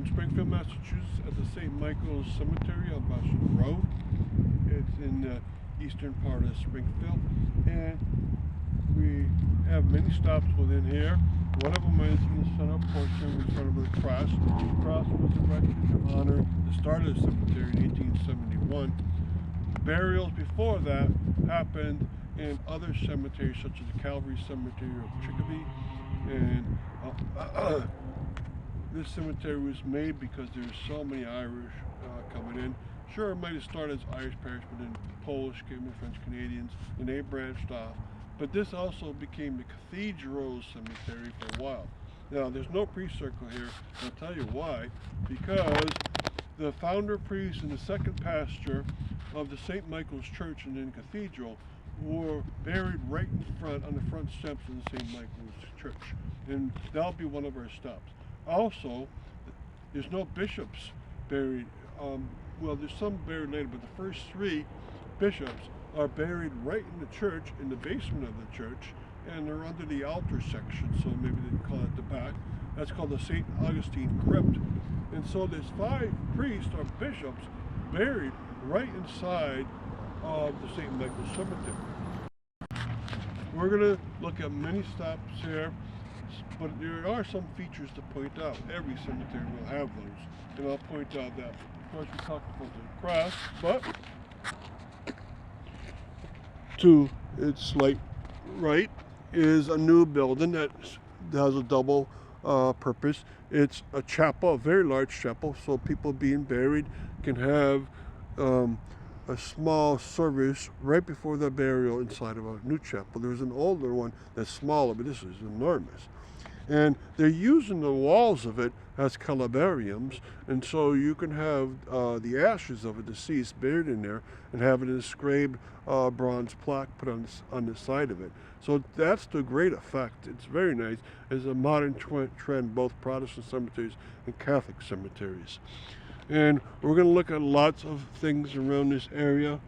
in Springfield, Massachusetts, at the St. Michael's Cemetery on Boston Road. It's in the eastern part of Springfield, and we have many stops within here. One of them is in the center portion in front of the cross. The cross was erected to honor the start of the cemetery in 1871. Burials before that happened in other cemeteries, such as the Calvary Cemetery of Chicopee, and this cemetery was made because there's so many Irish coming in. Sure, it might have started as Irish parish, but then Polish came in, French Canadians, and they branched off. But this also became the cathedral cemetery for a while. Now, there's no priest circle here. I'll tell you why. Because the founder priest and the second pastor of the St. Michael's Church and then Cathedral were buried right in front, on the front steps of the St. Michael's Church. And that'll be one of our stops. Also, there's no bishops buried. Well, there's some buried later, but the first three bishops are buried right in the church, in the basement of the church, and they're under the altar section, so maybe they call it the back. That's called the St. Augustine Crypt. And so there's 5 priests or bishops buried right inside of the St. Michael's Cemetery. We're going to look at many stops here, but there are some features to point out. Every cemetery will have those, and I'll point out that. Of course, we talked about the cross, but to its slight right is a new building that has a double purpose. It's a chapel, a very large chapel, so people being buried can have a small service right before their burial inside of a new chapel. There's an older one that's smaller, but this is enormous. And they're using the walls of it as calabariums, and so you can have the ashes of a deceased buried in there and have an engraved bronze plaque put on the side of it. So that's the great effect. It's very nice. It's a modern trend, both Protestant cemeteries and Catholic cemeteries. And we're going to look at lots of things around this area,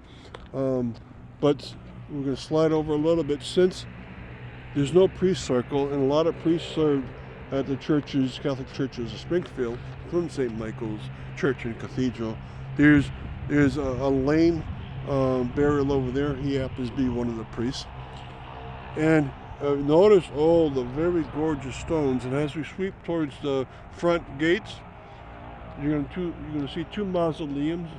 but we're going to slide over a little bit. Since there's no priest circle, and a lot of priests served at the churches, Catholic churches of Springfield, including St. Michael's Church and Cathedral. There's a lane burial over there. He happens to be one of the priests. And notice all the very gorgeous stones. And as we sweep towards the front gates, you're going to see 2 mausoleums,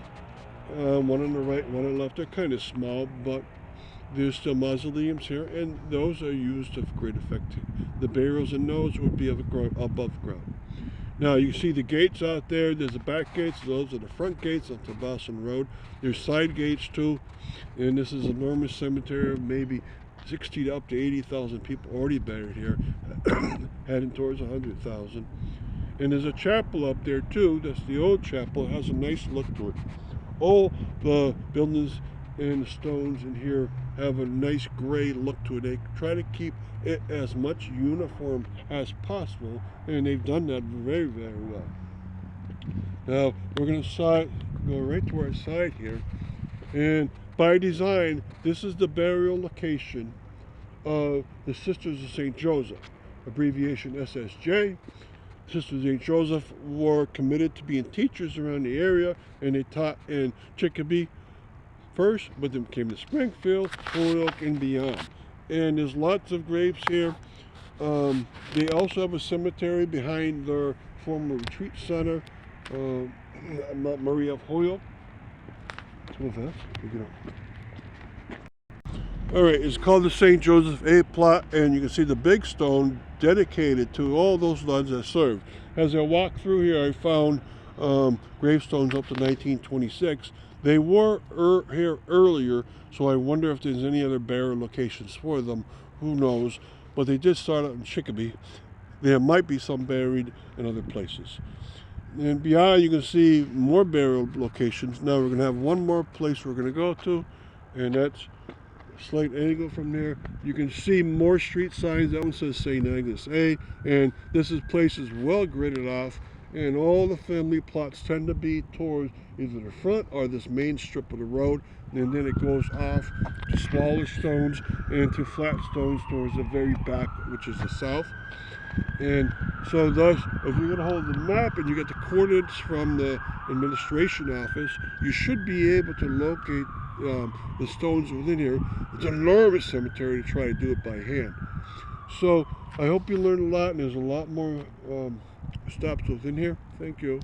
one on the right, one on the left. They're kind of small, but there's still mausoleums here, and those are used of great effect. The burials in those would be above ground. Now you see the gates out there. There's the back gates. Those are the front gates onto Boston Road. There's side gates too, and this is an enormous cemetery of maybe 60 up to 80,000 people already buried here, heading towards 100,000. And there's a chapel up there too. That's the old chapel. It has a nice look to it. All the buildings and the stones in here have a nice gray look to it. They try to keep it as much uniform as possible, and they've done that very, very well. Now we're going to go right to our side here, and by design, this is the burial location of the Sisters of St. Joseph, abbreviation SSJ. Sisters of St. Joseph were committed to being teachers around the area, and they taught in Chicopee first, but then came to Springfield, Holyoke, and beyond. And there's lots of graves here. They also have a cemetery behind their former retreat center, Mount Maria of Holyoke. All right, it's called the St. Joseph A plot, and you can see the big stone dedicated to all those nuns that served. As I walked through here, I found gravestones up to 1926. They were here earlier, so I wonder if there's any other burial locations for them. Who knows? But they did start out in Chicopee. There might be some buried in other places. And beyond, you can see more burial locations. Now we're going to have one more place we're going to go to, and that's a slight angle from there. You can see more street signs. That one says St. Agnes A, and this place is well gridded off. and all the family plots tend to be towards either the front or this main strip of the road, and then it goes off to smaller stones and to flat stones towards the very back, which is the south. And so thus, if you get a hold of the map and you get the coordinates from the administration office, you should be able to locate the stones within here. It's an enormous cemetery to try to do it by hand. So I hope you learned a lot, and there's a lot more steps within here. Thank you.